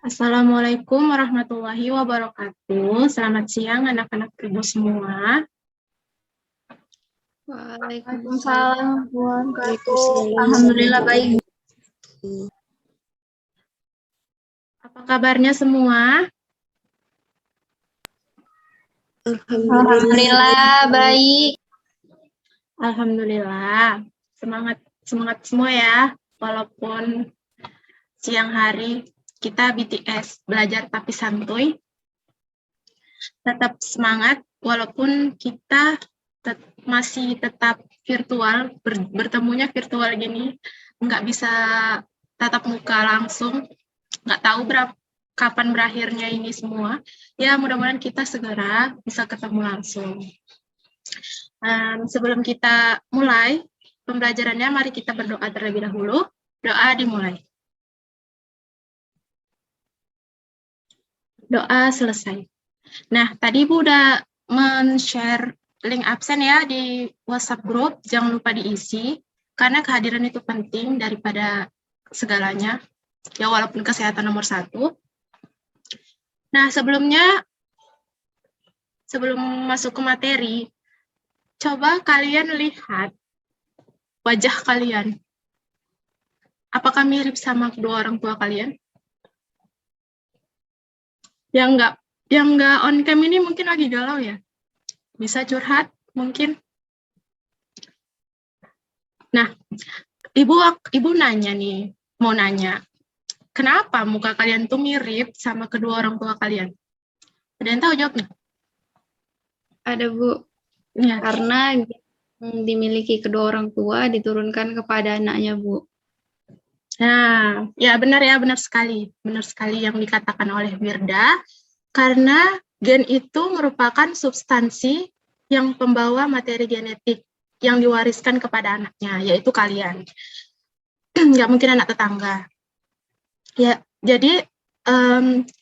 Assalamualaikum warahmatullahi wabarakatuh. Selamat siang anak-anak ibu semua. Waalaikumsalam warahmatullahi wabarakatuh. Alhamdulillah baik. Apa kabarnya semua? Alhamdulillah baik. Alhamdulillah. Semangat semua ya. Walaupun siang hari kita BTS, belajar tapi santuy. Tetap semangat walaupun kita masih tetap virtual, bertemunya virtual gini, nggak bisa tatap muka langsung, nggak tahu kapan berakhirnya ini semua. Ya mudah-mudahan kita segera bisa ketemu langsung. Sebelum kita mulai pembelajarannya, mari kita berdoa terlebih dahulu. Doa dimulai. Doa selesai. Nah, tadi Ibu udah men-share link absen ya di WhatsApp group, jangan lupa diisi, karena kehadiran itu penting daripada segalanya, ya walaupun kesehatan nomor 1. Nah, sebelum masuk ke materi, coba kalian lihat wajah kalian. Apakah mirip sama kedua orang tua kalian? Yang nggak on cam ini mungkin lagi galau ya? Bisa curhat mungkin? Nah, ibu nanya nih, mau nanya, kenapa muka kalian tuh mirip sama kedua orang tua kalian? Ada yang tahu jawabnya? Ada Bu, Ya. karena dimiliki kedua orang tua diturunkan kepada anaknya Bu. Nah, ya benar sekali yang dikatakan oleh Wirda, karena gen itu merupakan substansi yang pembawa materi genetik yang diwariskan kepada anaknya, yaitu kalian. Nggak mungkin anak tetangga. Ya, jadi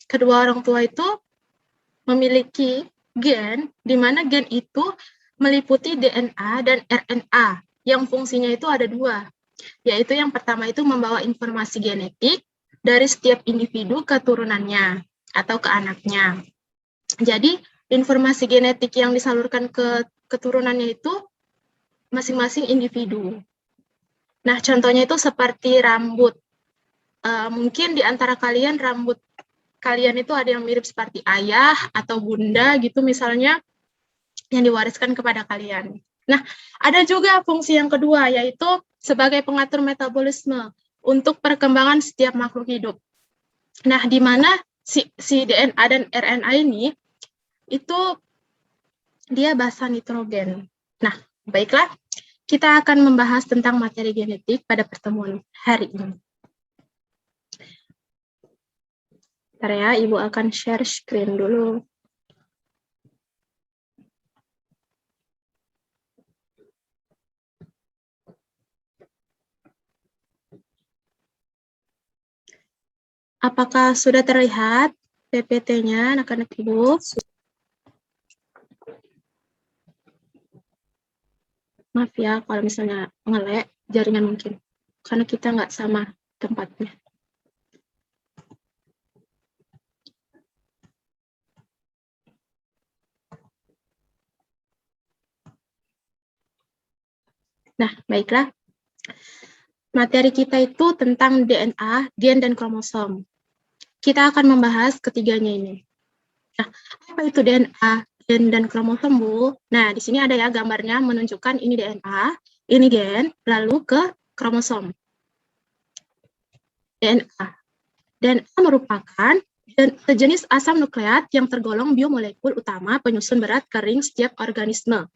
kedua orang tua itu memiliki gen, di mana gen itu meliputi DNA dan RNA, yang fungsinya itu ada 2. Yaitu yang pertama itu membawa informasi genetik dari setiap individu ke turunannya atau ke anaknya. Jadi, informasi genetik yang disalurkan ke keturunannya itu masing-masing individu. Nah, contohnya itu seperti rambut. Mungkin di antara kalian rambut kalian itu ada yang mirip seperti ayah atau bunda gitu misalnya, yang diwariskan kepada kalian. Nah, ada juga fungsi yang kedua, yaitu sebagai pengatur metabolisme untuk perkembangan setiap makhluk hidup. Nah, di mana si DNA dan RNA ini, itu dia basa nitrogen. Nah, baiklah, kita akan membahas tentang materi genetik pada pertemuan hari ini. Bentar ya, Ibu akan share screen dulu. Apakah sudah terlihat PPT-nya, anak-anak Ibu? Maaf ya kalau misalnya nge-lag jaringan mungkin, karena kita nggak sama tempatnya. Nah, baiklah. Materi kita itu tentang DNA, gen, dan kromosom. Kita akan membahas ketiganya ini. Nah, apa itu DNA, gen, dan kromosom, Bu? Nah, di sini ada ya gambarnya menunjukkan ini DNA, ini gen, lalu ke kromosom. DNA. DNA merupakan sejenis asam nukleat yang tergolong biomolekul utama penyusun berat kering setiap organisme.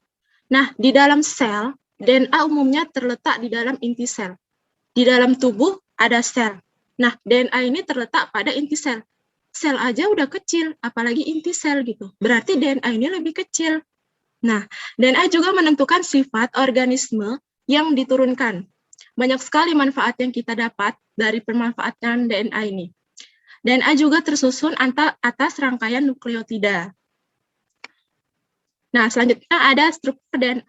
Nah, di dalam sel, DNA umumnya terletak di dalam inti sel. Di dalam tubuh ada sel. Nah, DNA ini terletak pada inti sel. Sel aja udah kecil, apalagi inti sel gitu. Berarti DNA ini lebih kecil. Nah, DNA juga menentukan sifat organisme yang diturunkan. Banyak sekali manfaat yang kita dapat dari pemanfaatan DNA ini. DNA juga tersusun atas rangkaian nukleotida. Nah, selanjutnya ada struktur DNA.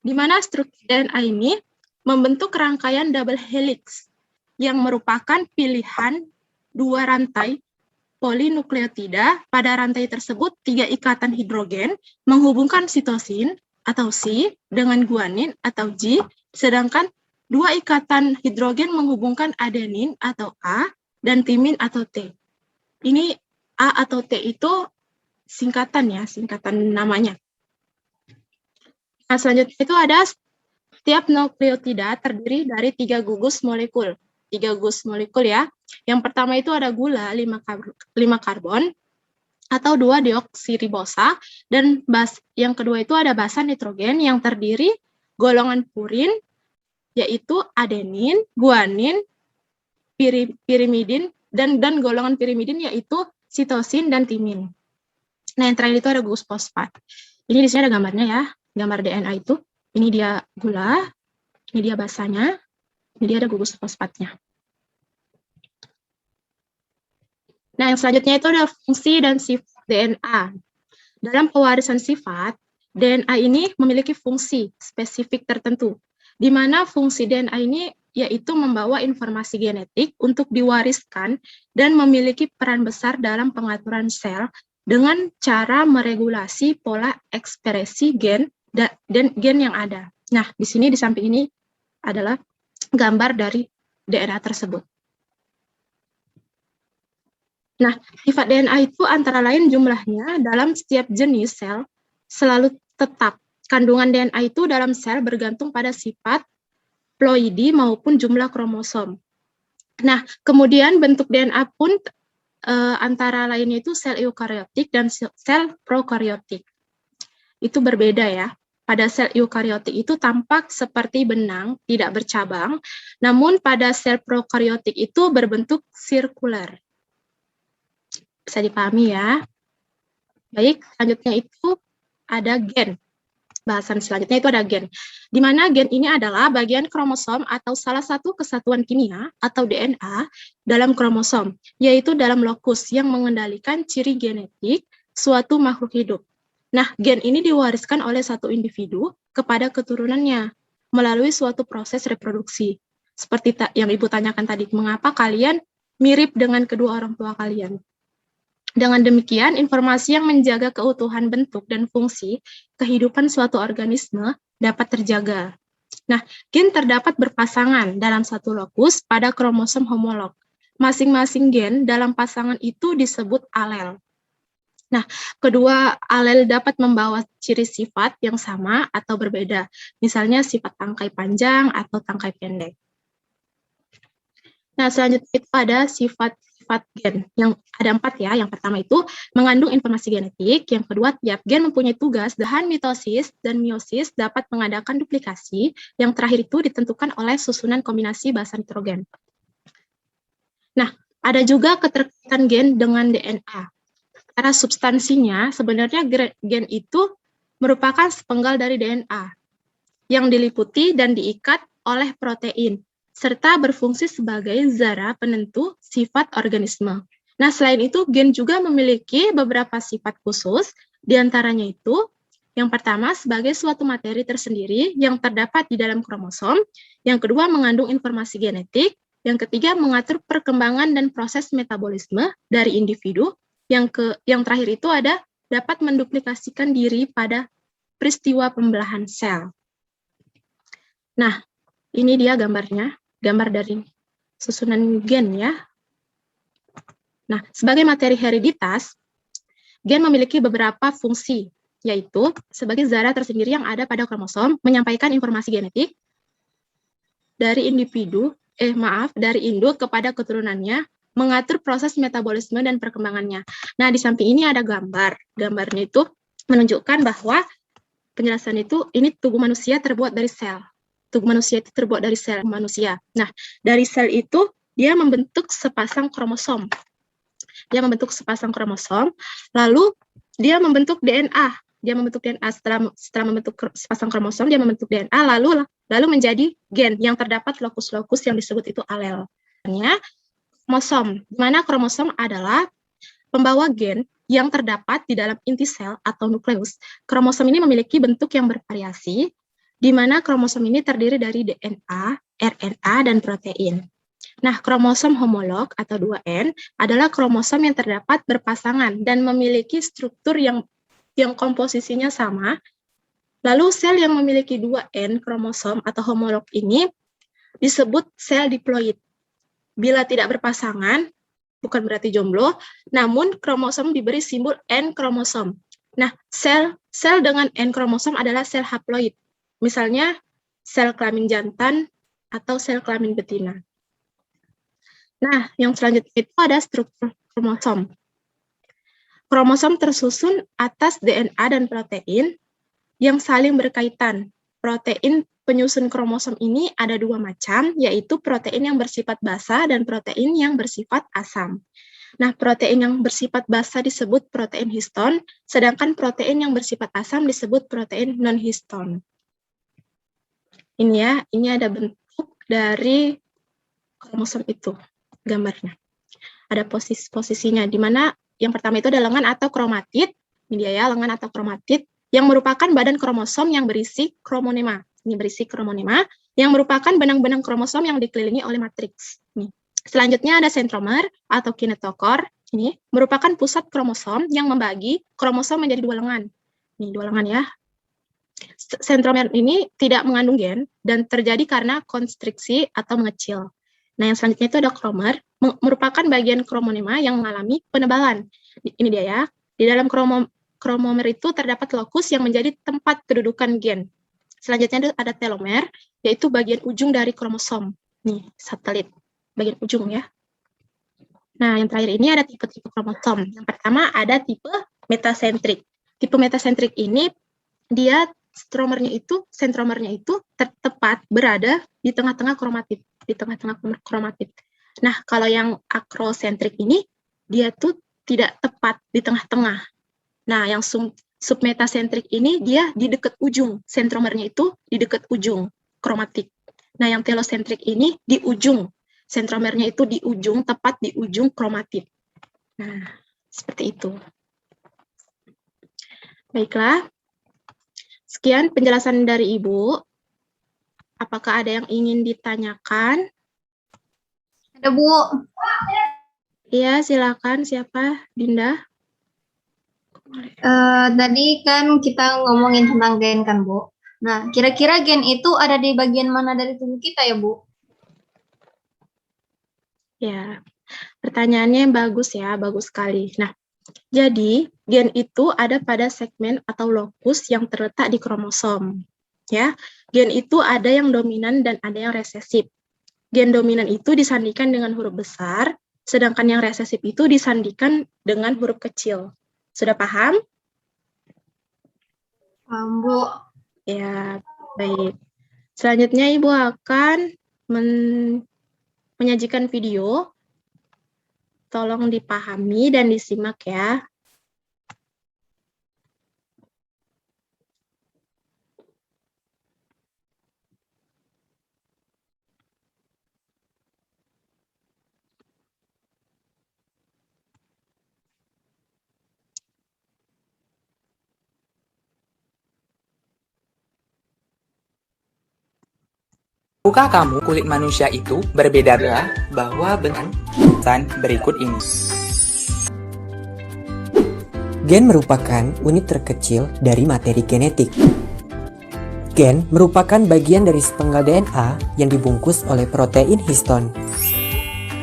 Di mana struktur DNA ini membentuk rangkaian double helix yang merupakan pilihan 2 rantai polinukleotida. Pada rantai tersebut 3 ikatan hidrogen menghubungkan sitosin atau C dengan guanin atau G, sedangkan 2 ikatan hidrogen menghubungkan adenin atau A dan timin atau T. Ini A atau T itu singkatan ya, singkatan namanya. Nah, selanjutnya itu ada setiap nukleotida terdiri dari 3 gugus molekul. 3 gugus molekul ya. Yang pertama itu ada gula 5 karbon atau 2 deoksiribosa, dan yang kedua itu ada basa nitrogen yang terdiri golongan purin yaitu adenin, guanin, pirimidin dan golongan pirimidin yaitu sitosin dan timin. Nah, yang terakhir itu ada gugus fosfat. Ini di sini ada gambarnya ya, gambar DNA itu. Ini dia gula, ini dia basanya, ini dia ada gugus fosfatnya. Nah, yang selanjutnya itu ada fungsi dan sifat DNA. Dalam pewarisan sifat, DNA ini memiliki fungsi spesifik tertentu, di mana fungsi DNA ini yaitu membawa informasi genetik untuk diwariskan dan memiliki peran besar dalam pengaturan sel dengan cara meregulasi pola ekspresi gen dan gen yang ada. Nah, di sini di samping ini adalah gambar dari DNA tersebut. Nah, sifat DNA itu antara lain jumlahnya dalam setiap jenis sel selalu tetap. Kandungan DNA itu dalam sel bergantung pada sifat ploidi maupun jumlah kromosom. Nah, kemudian bentuk DNA pun antara lainnya itu sel eukariotik dan sel prokariotik. Itu berbeda ya. Pada sel eukariotik itu tampak seperti benang, tidak bercabang, namun pada sel prokariotik itu berbentuk sirkular. Bisa dipahami ya. Baik, selanjutnya itu ada gen. Bahasan selanjutnya itu ada gen. Di mana gen ini adalah bagian kromosom atau salah satu kesatuan kimia atau DNA dalam kromosom, yaitu dalam lokus yang mengendalikan ciri genetik suatu makhluk hidup. Nah, gen ini diwariskan oleh satu individu kepada keturunannya melalui suatu proses reproduksi. Seperti yang Ibu tanyakan tadi, mengapa kalian mirip dengan kedua orang tua kalian? Dengan demikian, informasi yang menjaga keutuhan bentuk dan fungsi kehidupan suatu organisme dapat terjaga. Nah, gen terdapat berpasangan dalam satu lokus pada kromosom homolog. Masing-masing gen dalam pasangan itu disebut alel. Nah, kedua alel dapat membawa ciri sifat yang sama atau berbeda, misalnya sifat tangkai panjang atau tangkai pendek. Nah, selanjutnya itu ada sifat gen, yang ada 4 ya. Yang pertama itu mengandung informasi genetik, yang kedua tiap gen mempunyai tugas, bahan mitosis dan meiosis dapat mengadakan duplikasi, yang terakhir itu ditentukan oleh susunan kombinasi basa nitrogen. Nah, ada juga keterkaitan gen dengan DNA. Secara substansinya, sebenarnya gen itu merupakan sepenggal dari DNA yang diliputi dan diikat oleh protein, serta berfungsi sebagai zara penentu sifat organisme. Nah, selain itu, gen juga memiliki beberapa sifat khusus, diantaranya itu, yang pertama, sebagai suatu materi tersendiri yang terdapat di dalam kromosom, yang kedua, mengandung informasi genetik, yang ketiga, mengatur perkembangan dan proses metabolisme dari individu, yang terakhir itu ada dapat menduplikasikan diri pada peristiwa pembelahan sel. Nah, ini dia gambarnya, gambar dari susunan gen ya. Nah, sebagai materi hereditas, gen memiliki beberapa fungsi, yaitu sebagai zara tersendiri yang ada pada kromosom, menyampaikan informasi genetik dari dari induk kepada keturunannya, mengatur proses metabolisme dan perkembangannya. Nah, di samping ini ada gambar. Gambarnya itu menunjukkan bahwa penjelasan itu, ini tubuh manusia terbuat dari sel. Tubuh manusia itu terbuat dari sel manusia. Nah, dari sel itu, dia membentuk sepasang kromosom. Dia membentuk sepasang kromosom, lalu dia membentuk DNA. Dia membentuk DNA, setelah membentuk sepasang kromosom, dia membentuk DNA, lalu menjadi gen yang terdapat lokus-lokus yang disebut itu alel. Kromosom, di mana kromosom adalah pembawa gen yang terdapat di dalam inti sel atau nukleus. Kromosom ini memiliki bentuk yang bervariasi, di mana kromosom ini terdiri dari DNA, RNA, dan protein. Nah, kromosom homolog atau 2N adalah kromosom yang terdapat berpasangan dan memiliki struktur yang komposisinya sama. Lalu sel yang memiliki 2N kromosom atau homolog ini disebut sel diploid. Bila tidak berpasangan, bukan berarti jomblo, namun kromosom diberi simbol N kromosom. Nah, sel dengan N kromosom adalah sel haploid. Misalnya sel kelamin jantan atau sel kelamin betina. Nah, yang selanjutnya itu ada struktur kromosom. Kromosom tersusun atas DNA dan protein yang saling berkaitan. Protein penyusun kromosom ini ada 2 macam, yaitu protein yang bersifat basa dan protein yang bersifat asam. Nah, protein yang bersifat basa disebut protein histon, sedangkan protein yang bersifat asam disebut protein non-histon. Ini ya, ini ada bentuk dari kromosom itu, gambarnya. Ada posisinya, di mana yang pertama itu ada lengan atau kromatid, ini dia ya, lengan atau kromatid, yang merupakan badan kromosom yang berisi kromonema. Ini berisi kromonema, yang merupakan benang-benang kromosom yang dikelilingi oleh matriks. Nih. Selanjutnya ada sentromer atau kinetokor. Ini merupakan pusat kromosom yang membagi kromosom menjadi 2 lengan. Ini 2 lengan ya. Sentromer ini tidak mengandung gen dan terjadi karena konstriksi atau mengecil. Nah, yang selanjutnya itu ada kromer, merupakan bagian kromonema yang mengalami penebalan. Ini dia ya. Di dalam kromomer itu terdapat lokus yang menjadi tempat kedudukan gen. Selanjutnya ada telomer, yaitu bagian ujung dari kromosom. Nih, satelit, bagian ujung ya. Nah, yang terakhir ini ada tipe-tipe kromosom. Yang pertama ada tipe metasentrik. Tipe metasentrik ini, dia sentromernya itu tepat berada di tengah-tengah kromatid. Nah, kalau yang akrosentrik ini, dia tuh tidak tepat di tengah-tengah. Nah, yang submetasentrik ini dia di dekat ujung, sentromernya itu di dekat ujung kromatik. Nah, yang telosentrik ini di ujung, sentromernya itu di ujung, tepat di ujung kromatid. Nah, seperti itu. Baiklah, sekian penjelasan dari Ibu. Apakah ada yang ingin ditanyakan? Ada, Bu. Iya, silakan. Siapa? Dinda? Tadi kan kita ngomongin tentang gen kan, Bu. Nah, kira-kira gen itu ada di bagian mana dari tubuh kita ya, Bu? Ya, pertanyaannya bagus ya, bagus sekali. Nah, jadi gen itu ada pada segmen atau lokus yang terletak di kromosom. Ya, gen itu ada yang dominan dan ada yang resesif. Gen dominan itu disandikan dengan huruf besar, sedangkan yang resesif itu disandikan dengan huruf kecil. Sudah paham? Paham, Bu. Ya, baik. Selanjutnya Ibu akan menyajikan video. Tolong dipahami dan disimak ya. Tahukah kamu kulit manusia itu berbeda bahwa benang berikut ini? Gen merupakan unit terkecil dari materi genetik. Gen merupakan bagian dari sepenggal DNA yang dibungkus oleh protein histon.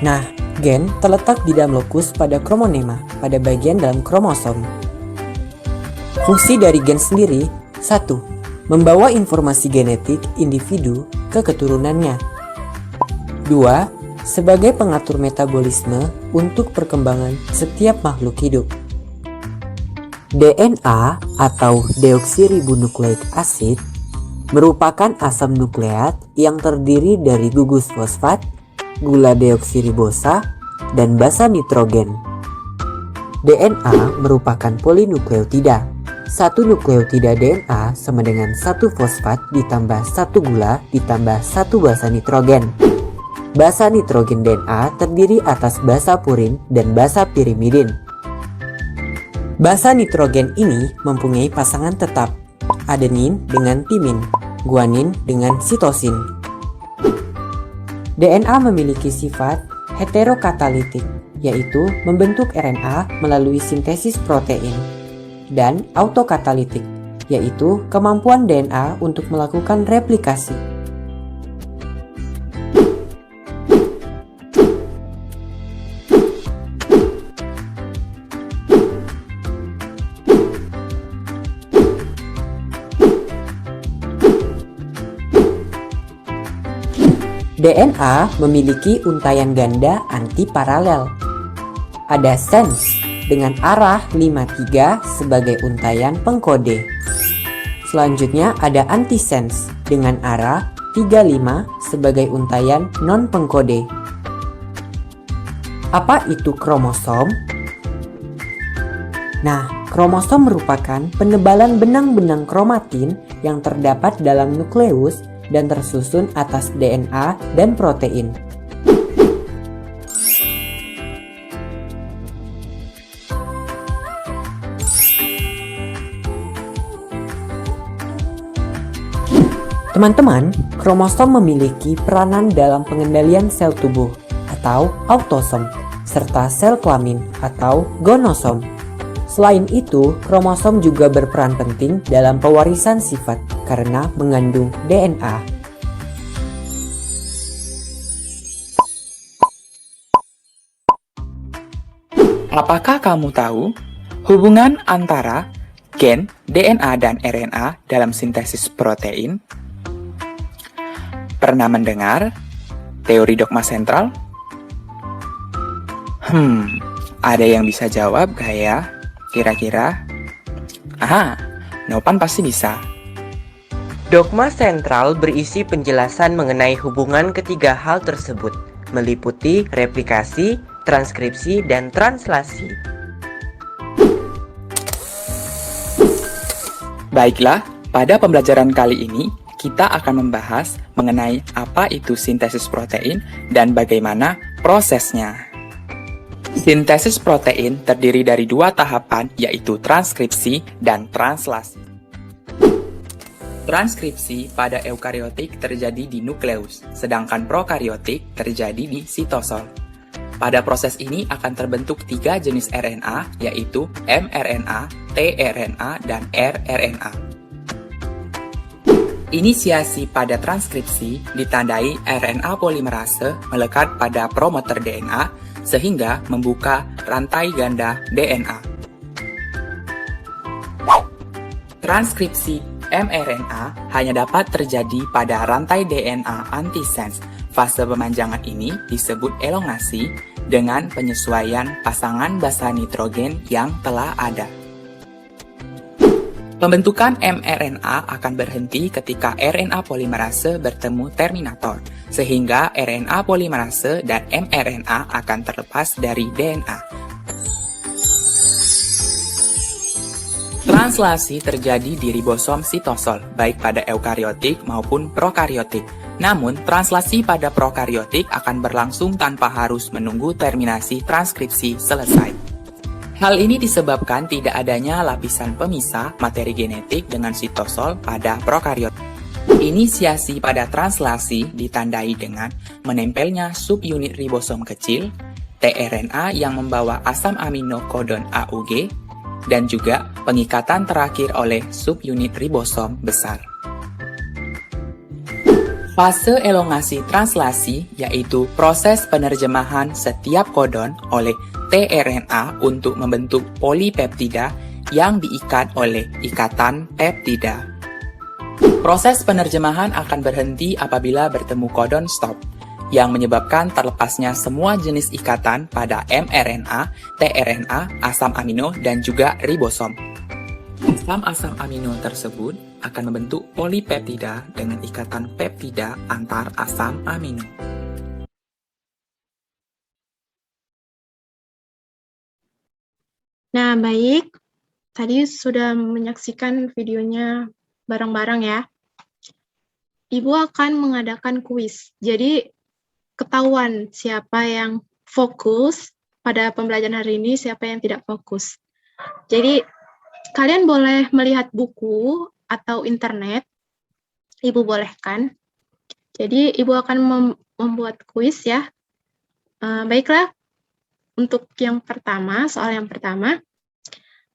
Nah, gen terletak di dalam lokus pada kromonema, pada bagian dalam kromosom. Fungsi dari gen sendiri, 1. Membawa informasi genetik individu ke keturunannya. 2. Sebagai pengatur metabolisme untuk perkembangan setiap makhluk hidup. DNA atau deoksiribonukleik asid merupakan asam nukleat yang terdiri dari gugus fosfat, gula deoksiribosa, dan basa nitrogen. DNA merupakan polinukleotida. Satu nukleotida DNA sama dengan satu fosfat ditambah satu gula ditambah satu basa nitrogen. Basa nitrogen DNA terdiri atas basa purin dan basa pirimidin. Basa nitrogen ini mempunyai pasangan tetap, adenin dengan timin, guanin dengan sitosin. DNA memiliki sifat heterokatalitik, yaitu membentuk RNA melalui sintesis protein, dan autokatalitik, yaitu kemampuan DNA untuk melakukan replikasi. DNA memiliki untaian ganda antiparalel. Ada sense dengan arah 53 sebagai untaian pengkode. Selanjutnya ada antisense dengan arah 35 sebagai untaian non-pengkode. Apa itu kromosom? Nah, kromosom merupakan penebalan benang-benang kromatin yang terdapat dalam nukleus dan tersusun atas DNA dan protein. Teman-teman, kromosom memiliki peranan dalam pengendalian sel tubuh atau autosom, serta sel kelamin atau gonosom. Selain itu, kromosom juga berperan penting dalam pewarisan sifat karena mengandung DNA. Apakah kamu tahu hubungan antara gen, DNA, dan RNA dalam sintesis protein? Pernah mendengar teori dogma sentral? Ada yang bisa jawab gak ya? Kira-kira? Aha, Nopan pasti bisa. Dogma sentral berisi penjelasan mengenai hubungan ketiga hal tersebut, meliputi replikasi, transkripsi, dan translasi. Baiklah, pada pembelajaran kali ini, kita akan membahas mengenai apa itu sintesis protein dan bagaimana prosesnya. Sintesis protein terdiri dari dua tahapan, yaitu transkripsi dan translasi. Transkripsi pada eukariotik terjadi di nukleus, sedangkan prokariotik terjadi di sitosol. Pada proses ini akan terbentuk 3 jenis RNA, yaitu mRNA, tRNA, dan rRNA. Inisiasi pada transkripsi ditandai RNA polimerase melekat pada promoter DNA sehingga membuka rantai ganda DNA. Transkripsi mRNA hanya dapat terjadi pada rantai DNA antisense. Fase pemanjangan ini disebut elongasi dengan penyesuaian pasangan basa nitrogen yang telah ada. Pembentukan mRNA akan berhenti ketika RNA polimerase bertemu terminator, sehingga RNA polimerase dan mRNA akan terlepas dari DNA. Translasi terjadi di ribosom sitosol, baik pada eukariotik maupun prokariotik. Namun, translasi pada prokariotik akan berlangsung tanpa harus menunggu terminasi transkripsi selesai. Hal ini disebabkan tidak adanya lapisan pemisah materi genetik dengan sitosol pada prokariotik. Inisiasi pada translasi ditandai dengan menempelnya subunit ribosom kecil, tRNA yang membawa asam amino kodon AUG, dan juga pengikatan terakhir oleh subunit ribosom besar. Fase elongasi translasi yaitu proses penerjemahan setiap kodon oleh tRNA untuk membentuk polipeptida yang diikat oleh ikatan peptida. Proses penerjemahan akan berhenti apabila bertemu kodon stop, yang menyebabkan terlepasnya semua jenis ikatan pada mRNA, tRNA, asam amino, dan juga ribosom. Asam amino tersebut akan membentuk polipeptida dengan ikatan peptida antar asam amino. Nah, baik. Tadi sudah menyaksikan videonya bareng-bareng ya. Ibu akan mengadakan kuis. Jadi, ketahuan siapa yang fokus pada pembelajaran hari ini, siapa yang tidak fokus. Jadi, kalian boleh melihat buku atau internet. Ibu bolehkan. Jadi, Ibu akan membuat kuis ya. Baiklah, untuk yang pertama, soal yang pertama,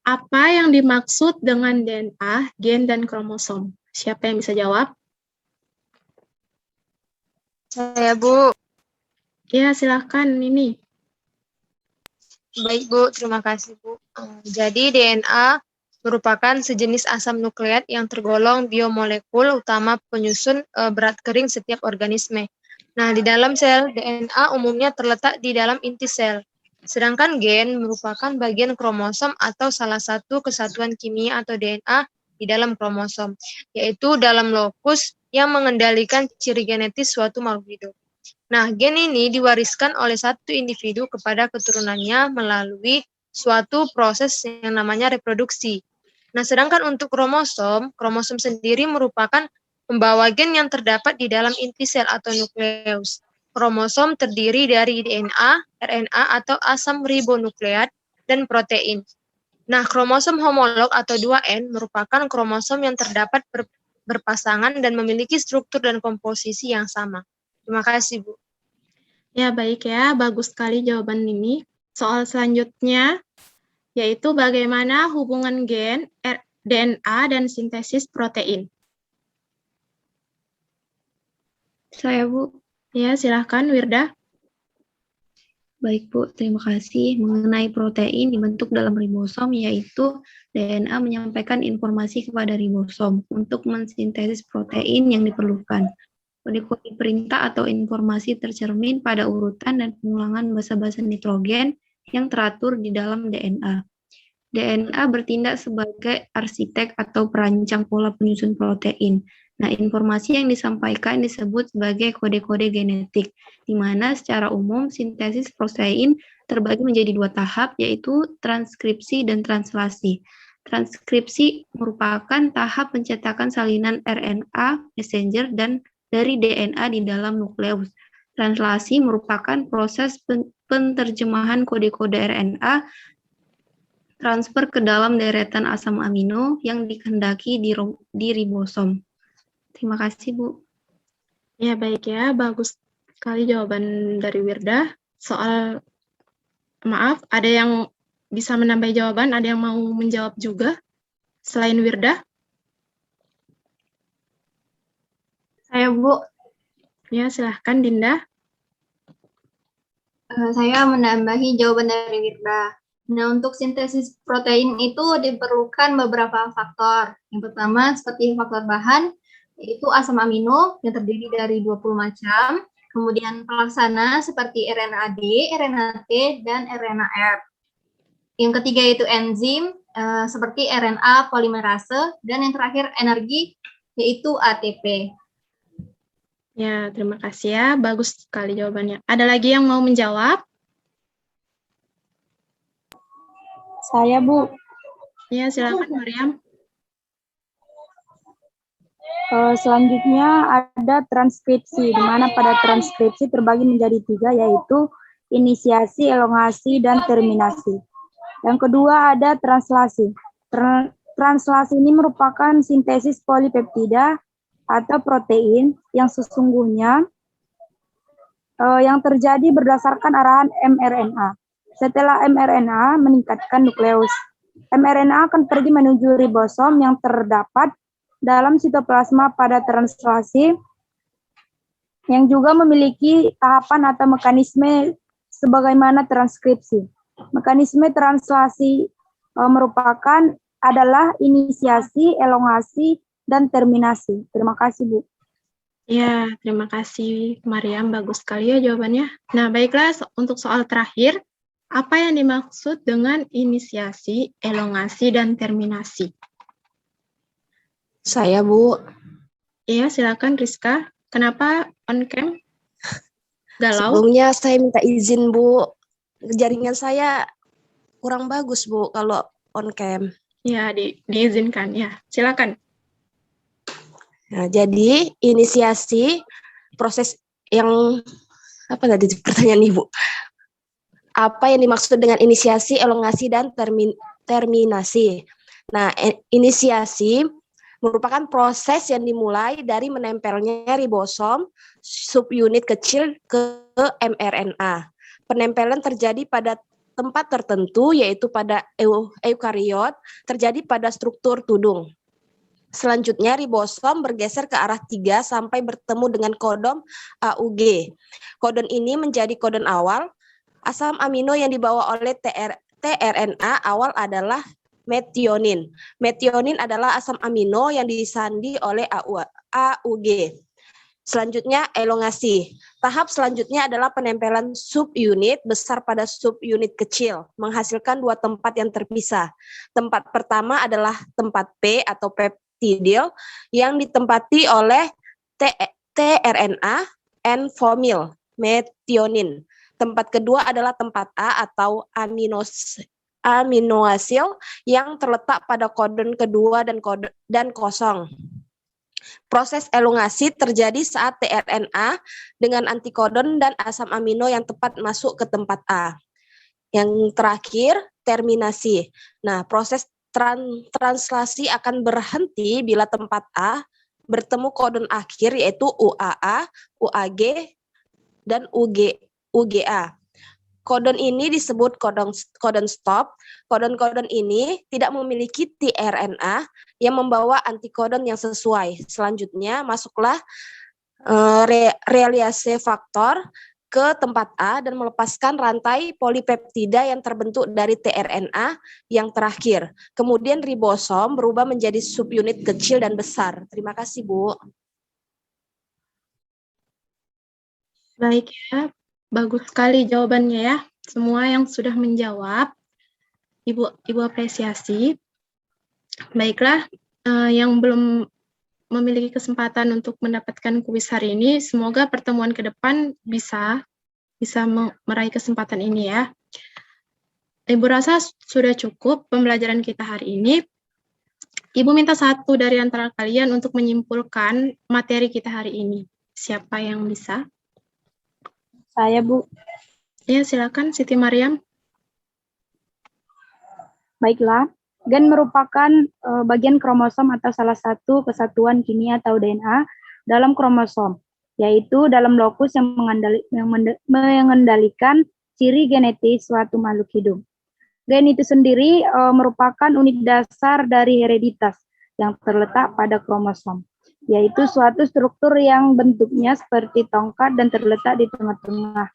apa yang dimaksud dengan DNA, gen, dan kromosom? Siapa yang bisa jawab? Saya, Bu. Ya, silahkan ini. Baik, Bu. Terima kasih, Bu. Jadi, DNA merupakan sejenis asam nukleat yang tergolong biomolekul utama penyusun berat kering setiap organisme. Nah, di dalam sel, DNA umumnya terletak di dalam inti sel. Sedangkan gen merupakan bagian kromosom atau salah satu kesatuan kimia atau DNA di dalam kromosom, yaitu dalam lokus yang mengendalikan ciri genetis suatu makhluk hidup. Nah, gen ini diwariskan oleh satu individu kepada keturunannya melalui suatu proses yang namanya reproduksi. Nah, sedangkan untuk kromosom sendiri merupakan pembawa gen yang terdapat di dalam inti sel atau nukleus. Kromosom terdiri dari DNA, RNA atau asam ribonukleat, dan protein. Nah, kromosom homolog atau 2N merupakan kromosom yang terdapat berpasangan dan memiliki struktur dan komposisi yang sama. Terima kasih, Bu. Ya, baik ya. Bagus sekali jawaban ini. Soal selanjutnya, yaitu bagaimana hubungan gen, DNA, dan sintesis protein. Saya, Bu. Ya, silahkan Wirda. Baik, Bu. Terima kasih. Mengenai protein dibentuk dalam ribosom, yaitu DNA menyampaikan informasi kepada ribosom untuk mensintesis protein yang diperlukan. Kode-kode perintah atau informasi tercermin pada urutan dan pengulangan basa-basa nitrogen yang teratur di dalam DNA. DNA bertindak sebagai arsitek atau perancang pola penyusun protein. Nah, informasi yang disampaikan disebut sebagai kode-kode genetik, di mana secara umum sintesis protein terbagi menjadi dua tahap, yaitu transkripsi dan translasi. Transkripsi merupakan tahap pencetakan salinan RNA messenger dan dari DNA di dalam nukleus. Translasi merupakan proses penerjemahan kode-kode RNA transfer ke dalam deretan asam amino yang dikehendaki di ribosom. Terima kasih, Bu. Ya, baik ya. Bagus sekali jawaban dari Wirda. Maaf, ada yang bisa menambah jawaban? Ada yang mau menjawab juga selain Wirda? Saya, Bu. Ya, silahkan Dinda. Saya menambahi jawaban dari Wirda. Nah, untuk sintesis protein itu diperlukan beberapa faktor. Yang pertama, seperti faktor bahan, yaitu asam amino yang terdiri dari 20 macam. Kemudian pelaksana seperti RNA-D, RNA-T, dan RNA-R. Yang ketiga yaitu enzim, seperti RNA polimerase. Dan yang terakhir energi, yaitu ATP. Ya, terima kasih ya. Bagus sekali jawabannya. Ada lagi yang mau menjawab? Saya, Bu. Ya, silakan Mariam. Selanjutnya ada transkripsi, di mana pada transkripsi terbagi menjadi 3, yaitu inisiasi, elongasi, dan terminasi. Yang kedua ada translasi. Translasi ini merupakan sintesis polipeptida atau protein yang sesungguhnya yang terjadi berdasarkan arahan mRNA. Setelah mRNA meningkatkan nukleus, mRNA akan pergi menuju ribosom yang terdapat dalam sitoplasma pada translasi yang juga memiliki tahapan atau mekanisme sebagaimana transkripsi. Mekanisme translasi adalah inisiasi, elongasi, dan terminasi. Terima kasih, Bu. Ya, terima kasih Mariam. Bagus sekali ya jawabannya. Nah, baiklah untuk soal terakhir. Apa yang dimaksud dengan inisiasi, elongasi, dan terminasi? Saya, Bu. Iya, silakan Rizka. Kenapa on cam? Galau? Sebelumnya saya minta izin, Bu. Jaringan saya kurang bagus, Bu, kalau on cam. Ya, diizinkan. Ya, silakan. Nah, jadi inisiasi proses yang apa tadi pertanyaan Ibu? Apa yang dimaksud dengan inisiasi, elongasi, dan terminasi? Nah, inisiasi merupakan proses yang dimulai dari menempelnya ribosom subunit kecil ke mRNA. Penempelan terjadi pada tempat tertentu, yaitu pada eukariot, terjadi pada struktur tudung. Selanjutnya, ribosom bergeser ke arah 3 sampai bertemu dengan kodon AUG. Kodon ini menjadi kodon awal. Asam amino yang dibawa oleh tRNA awal adalah metionin. Metionin adalah asam amino yang disandi oleh AUG. Selanjutnya, elongasi. Tahap selanjutnya adalah penempelan subunit besar pada subunit kecil, menghasilkan 2 tempat yang terpisah. Tempat pertama adalah tempat P atau peptidil yang ditempati oleh tRNA N-fomil, metionin. Tempat kedua adalah tempat A atau aminoasil yang terletak pada kodon kedua dan kosong. Proses elongasi terjadi saat tRNA dengan antikodon dan asam amino yang tepat masuk ke tempat A. Yang terakhir, terminasi. Nah, proses translasi akan berhenti bila tempat A bertemu kodon akhir yaitu UAA, UAG, dan UGA. Kodon ini disebut kodon stop. Kodon-kodon ini tidak memiliki tRNA yang membawa antikodon yang sesuai. Selanjutnya, masuklah reliase faktor ke tempat A dan melepaskan rantai polipeptida yang terbentuk dari tRNA yang terakhir. Kemudian ribosom berubah menjadi subunit kecil dan besar. Terima kasih, Bu. Baik ya, bagus sekali jawabannya ya. Semua yang sudah menjawab, Ibu apresiasi. Baiklah, yang belum memiliki kesempatan untuk mendapatkan kuis hari ini, semoga pertemuan ke depan bisa meraih kesempatan ini ya. Ibu rasa sudah cukup pembelajaran kita hari ini. Ibu minta satu dari antara kalian untuk menyimpulkan materi kita hari ini. Siapa yang bisa? Saya, Bu. Ya, silakan Siti Maryam. Baiklah. Gen merupakan bagian kromosom atau salah satu kesatuan kimia atau DNA dalam kromosom, yaitu dalam lokus yang mengendalikan ciri genetis suatu makhluk hidup. Gen itu sendiri merupakan unit dasar dari hereditas yang terletak pada kromosom, yaitu suatu struktur yang bentuknya seperti tongkat dan terletak di tengah-tengah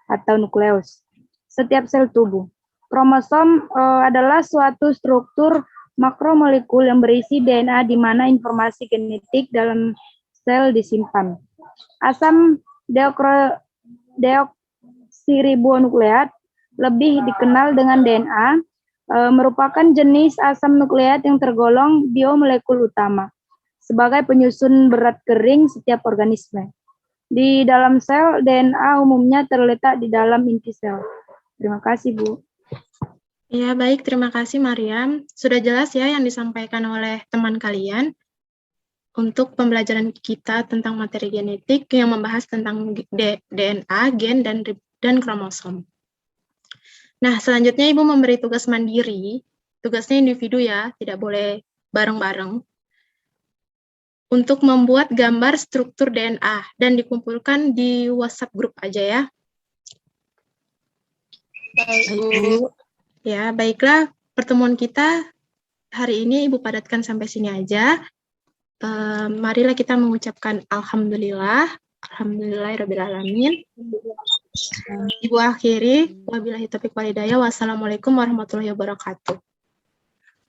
atau nukleus setiap sel tubuh. Kromosom adalah suatu struktur makromolekul yang berisi DNA di mana informasi genetik dalam sel disimpan. Asam deoksiribonukleat, lebih dikenal dengan DNA, merupakan jenis asam nukleat yang tergolong biomolekul utama sebagai penyusun berat kering setiap organisme. Di dalam sel, DNA umumnya terletak di dalam inti sel. Terima kasih, Bu. Ya, baik. Terima kasih, Maryam. Sudah jelas ya yang disampaikan oleh teman kalian untuk pembelajaran kita tentang materi genetik yang membahas tentang DNA, gen, dan kromosom. Nah, selanjutnya Ibu memberi tugas mandiri. Tugasnya individu ya, tidak boleh bareng-bareng. Untuk membuat gambar struktur DNA dan dikumpulkan di WhatsApp grup aja ya. Baik, Bu. Ya, baiklah, pertemuan kita hari ini Ibu padatkan sampai sini aja. Marilah kita mengucapkan Alhamdulillah, Alhamdulillahirrabbilalamin. Ibu akhiri, wabillahi taufiq wal hidayah, wassalamualaikum warahmatullahi wabarakatuh.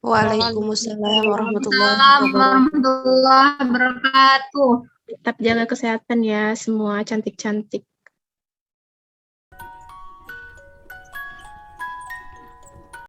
Waalaikumsalam warahmatullahi Warahmatullahi wabarakatuh. Tetap jaga kesehatan ya, semua cantik-cantik.